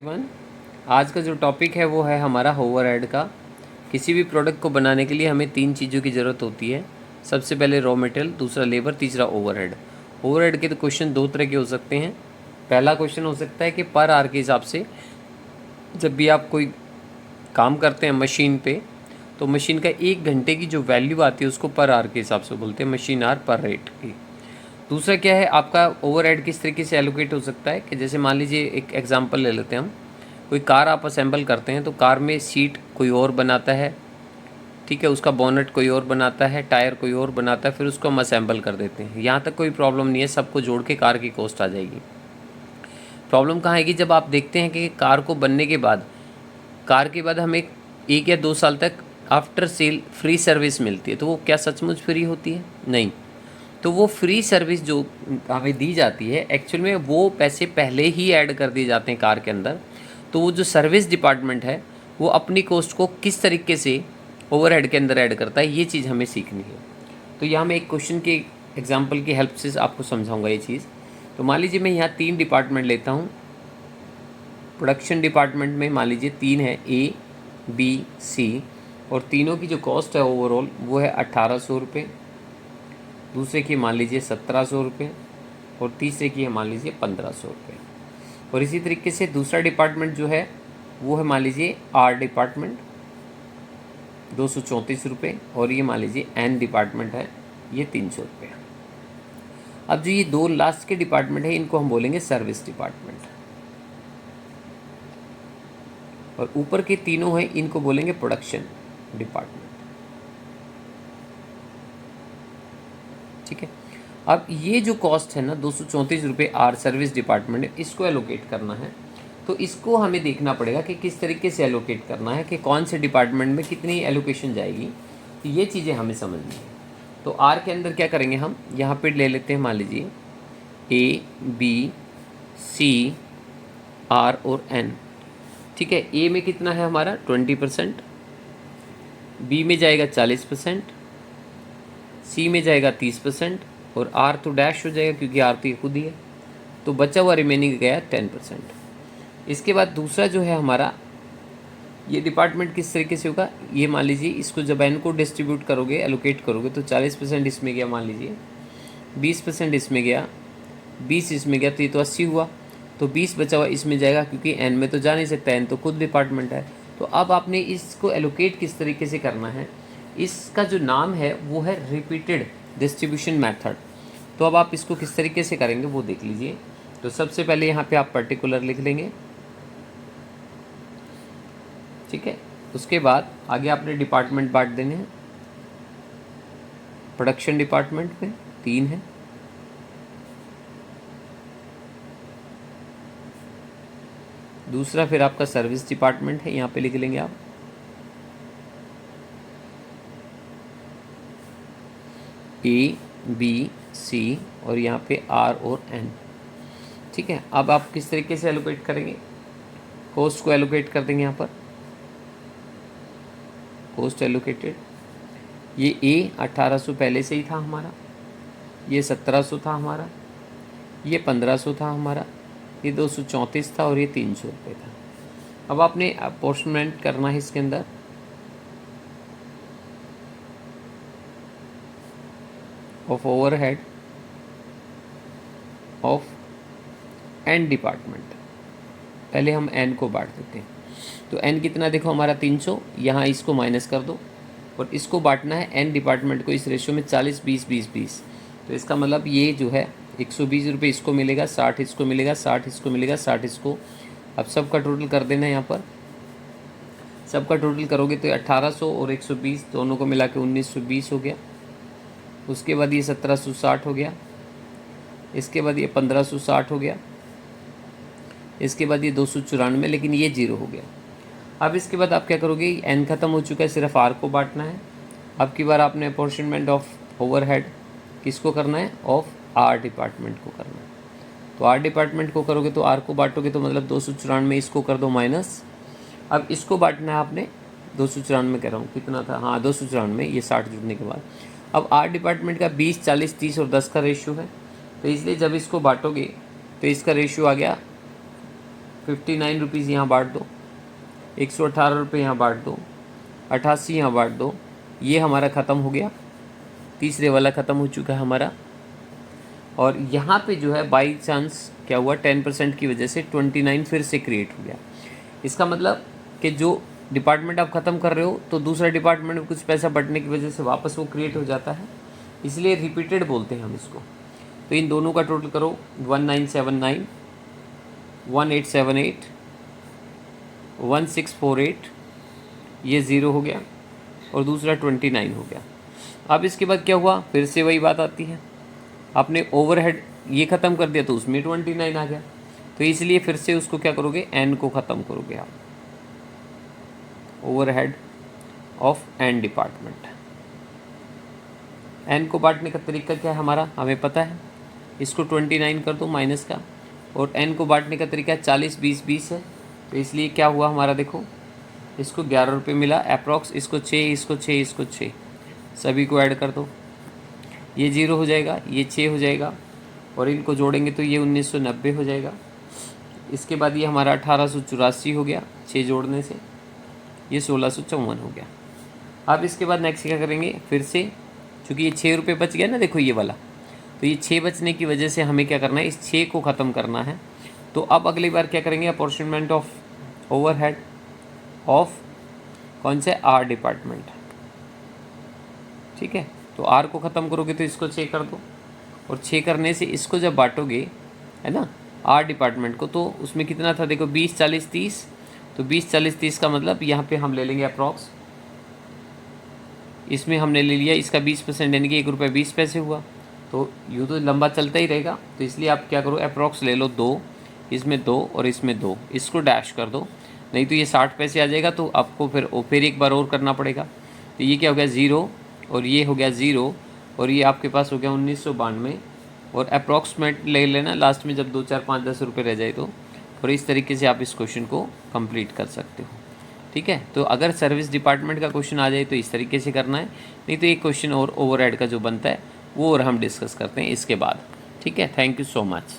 One आज का जो टॉपिक है वो है हमारा ओवरहेड का। किसी भी प्रोडक्ट को बनाने के लिए हमें तीन चीज़ों की ज़रूरत होती है। सबसे पहले रॉ मटेरियल, दूसरा लेबर, तीसरा ओवरहेड। ओवरहेड के तो क्वेश्चन दो तरह के हो सकते हैं। पहला क्वेश्चन हो सकता है कि पर आवर के हिसाब से जब भी आप कोई काम करते हैं मशीन पे, तो मशीन का 1 घंटे की जो वैल्यू आती है उसको पर आवर के हिसाब से बोलते हैं, मशीन आवर पर रेट की। दूसरा क्या है, आपका ओवरहेड किस तरीके से एलोकेट हो सकता है कि जैसे मान लीजिए एक एग्जांपल ले लेते हैं हम। कोई कार आप असेंबल करते हैं तो कार में सीट कोई और बनाता है, ठीक है, उसका बोनट कोई और बनाता है, टायर कोई और बनाता है, फिर उसको हम असेंबल कर देते हैं। यहाँ तक कोई प्रॉब्लम नहीं है, सबको जोड़ के कार की कॉस्ट आ जाएगी। प्रॉब्लम कहाँ आएगी, जब आप देखते हैं कि कार को बनने के बाद, कार के बाद हमें 1 या 2 साल तक आफ्टर सेल फ्री सर्विस मिलती है। तो वो क्या सचमुच फ्री होती है? नहीं। तो वो फ्री सर्विस जो हमें दी जाती है, एक्चुअल में वो पैसे पहले ही ऐड कर दिए जाते हैं कार के अंदर। तो वो जो सर्विस डिपार्टमेंट है वो अपनी कॉस्ट को किस तरीके से ओवरहेड के अंदर ऐड करता है, ये चीज़ हमें सीखनी है। तो यहाँ मैं एक क्वेश्चन के एग्जांपल की हेल्प से आपको समझाऊंगा ये चीज़। तो मान लीजिए मैं यहाँ 3 डिपार्टमेंट लेता हूँ। प्रोडक्शन डिपार्टमेंट में मान लीजिए 3 है, ए, बी, सी, और तीनों की जो कॉस्ट है ओवरऑल वो है 1800 रुपये। दूसरे की मान लीजिए 1700 रुपये, और तीसरे की है मान लीजिए 1500 रुपये। और इसी तरीके से दूसरा डिपार्टमेंट जो है वो है मान लीजिए आर डिपार्टमेंट, 234 रुपये, और ये मान लीजिए एन डिपार्टमेंट है, ये 300 रुपये। अब जो ये दो लास्ट के डिपार्टमेंट है इनको हम बोलेंगे सर्विस डिपार्टमेंट, और ऊपर के तीनों हैं इनको बोलेंगे प्रोडक्शन डिपार्टमेंट। ठीक है। अब ये जो कॉस्ट है ना 234 रुपये आर सर्विस डिपार्टमेंट, इसको एलोकेट करना है। तो इसको हमें देखना पड़ेगा कि किस तरीके से एलोकेट करना है, कि कौन से डिपार्टमेंट में कितनी एलोकेशन जाएगी। तो ये चीज़ें हमें समझनी है। तो आर के अंदर क्या करेंगे, हम यहाँ पे ले लेते हैं मान लीजिए ए, बी, सी, आर और एन। ठीक है। ए में कितना है हमारा 20%, बी में जाएगा 40%, सी में जाएगा 30%, और आर तो डैश हो जाएगा क्योंकि आर तो ये खुद ही है। तो बचा हुआ रिमेनिंग गया 10%। इसके बाद दूसरा जो है हमारा, ये डिपार्टमेंट किस तरीके से होगा, ये मान लीजिए इसको जब एन को डिस्ट्रीब्यूट करोगे, एलोकेट करोगे, तो 40% इसमें गया मान लीजिए, 20% इसमें गया, 20 इसमें गया, तो ये तो 80 हुआ। तो 20 बचा हुआ इसमें जाएगा क्योंकि एन में तो जा नहीं सकता, एन तो खुद डिपार्टमेंट है। तो अब आपने इसको एलोकेट किस तरीके से करना है, इसका जो नाम है वो है रिपीटेड डिस्ट्रीब्यूशन मेथड। तो अब आप इसको किस तरीके से करेंगे वो देख लीजिए। तो सबसे पहले यहाँ पे आप पर्टिकुलर लिख लेंगे, ठीक है। उसके बाद आगे आपने डिपार्टमेंट बांट देने हैं। प्रोडक्शन डिपार्टमेंट में 3 है, दूसरा फिर आपका सर्विस डिपार्टमेंट है, यहाँ पे लिख लेंगे आप ए, बी, सी, और यहाँ पे आर और एन। ठीक है। अब आप किस तरीके से एलोकेट करेंगे, कॉस्ट को एलोकेट कर देंगे। यहाँ पर कॉस्ट एलोकेटेड, ये ए 1800 पहले से ही था हमारा, ये 1700 था हमारा, ये 1500 था हमारा, ये 234 था, और ये 300 रुपये था। अब आपने अपोर्शनमेंट करना है इसके अंदर। Of overhead of n department, पहले हम एन को बांट देते हैं। तो एन कितना देखो हमारा 300, यहाँ इसको माइनस कर दो, और इसको बांटना है एन डिपार्टमेंट को इस रेशियो में 40, 20, 20, 20। तो इसका मतलब ये जो है 120 रुपये इसको मिलेगा, 60 इसको मिलेगा, 60 इसको मिलेगा, 60 इसको। अब सबका टोटल कर देना है, यहाँ पर सबका टोटल करोगे तो 1800 और 120 दोनों को मिला के 1920 हो गया। उसके बाद ये 1760 हो गया, इसके बाद ये 1560 हो गया, इसके बाद ये 294, लेकिन ये 0 हो गया। अब इसके बाद आप क्या करोगे, एन ख़त्म हो चुका है, सिर्फ आर को बांटना है। अब की बार आपने अपॉर्शनमेंट ऑफ ओवरहेड किसको करना है, ऑफ आर डिपार्टमेंट को करना है। तो आर डिपार्टमेंट को करोगे तो आर को बांटोगे तो मतलब 294, इसको कर दो माइनस। अब इसको बांटना है आपने, 294 कह रहा हूँ, कितना था, हाँ 294, ये 60 जुड़ने के बाद। अब आर डिपार्टमेंट का 20, 40, 30 और 10 का रेशियो है, तो इसलिए जब इसको बांटोगे तो इसका रेशियो आ गया 59 रुपीज़ यहाँ बांट दो, 118 रुपये यहाँ बांट दो, 88 यहाँ बांट दो, ये हमारा ख़त्म हो गया, तीसरे वाला ख़त्म हो चुका है हमारा। और यहाँ पे जो है बाई चांस क्या हुआ, 10% की वजह से 29 फिर से क्रिएट हो गया। इसका मतलब कि जो डिपार्टमेंट आप ख़त्म कर रहे हो तो दूसरा डिपार्टमेंट में कुछ पैसा बढ़ने की वजह से वापस वो क्रिएट हो जाता है, इसलिए रिपीटेड बोलते हैं हम इसको। तो इन दोनों का टोटल करो, 1979, 1878, 1648, ये 0 हो गया और दूसरा 29 हो गया। अब इसके बाद क्या हुआ, फिर से वही बात आती है, आपने ओवरहेड ये ख़त्म कर दिया तो उसमें 29 आ गया, तो इसलिए फिर से उसको क्या करोगे, एन को ख़त्म करोगे आप, overhead of n department. N को बांटने का तरीका क्या है हमारा, हमें पता है, इसको 29 कर दो माइनस का, और एन को बांटने का तरीका 40 20 20 है, तो इसलिए क्या हुआ हमारा, देखो इसको 11 रुपये मिला अप्रॉक्स, इसको 6, इसको 6, इसको 6, सभी को ऐड कर दो, ये 0 हो जाएगा, ये 6 हो जाएगा, और इनको जोड़ेंगे तो ये 1990 हो जाएगा। इसके बाद ये हमारा 1884 हो गया, 6 जोड़ने से ये 1654 हो गया। अब इसके बाद नेक्स्ट क्या करेंगे, फिर से चूँकि ये 6 रुपये बच गया ना, देखो ये वाला, तो ये 6 बचने की वजह से हमें क्या करना है, इस 6 को ख़त्म करना है। तो अब अगली बार क्या करेंगे, अपॉर्चुनमेंट ऑफ ओवरहेड ऑफ कौन से, आर डिपार्टमेंट, ठीक है। तो आर को ख़त्म करोगे तो इसको 6 कर दो, और 6 करने से इसको जब बांटोगे, है ना, आर डिपार्टमेंट को, तो उसमें कितना था, देखो 20 40 30, तो 20 40 30 का मतलब यहाँ पे हम ले लेंगे अप्रॉक्स, इसमें हमने ले लिया इसका 20%, यानी कि 1 रुपये 20 पैसे हुआ। तो यूँ तो लंबा चलता ही रहेगा, तो इसलिए आप क्या करो, अप्रॉक्स ले लो 2, इसमें 2 और इसमें 2, इसको डैश कर दो, नहीं तो ये 60 पैसे आ जाएगा, तो आपको फिर एक बार और करना पड़ेगा। तो ये क्या हो गया, 0, और ये हो गया 0, और ये आपके पास हो गया 1992, और अप्रॉक्सीमेट ले लेना लास्ट में जब 2 4 5 10 रुपये रह जाए तो। और इस तरीके से आप इस क्वेश्चन को कंप्लीट कर सकते हो, ठीक है। तो अगर सर्विस डिपार्टमेंट का क्वेश्चन आ जाए तो इस तरीके से करना है, नहीं तो एक क्वेश्चन और ओवरहेड का जो बनता है वो और हम डिस्कस करते हैं इसके बाद, ठीक है। Thank you so much.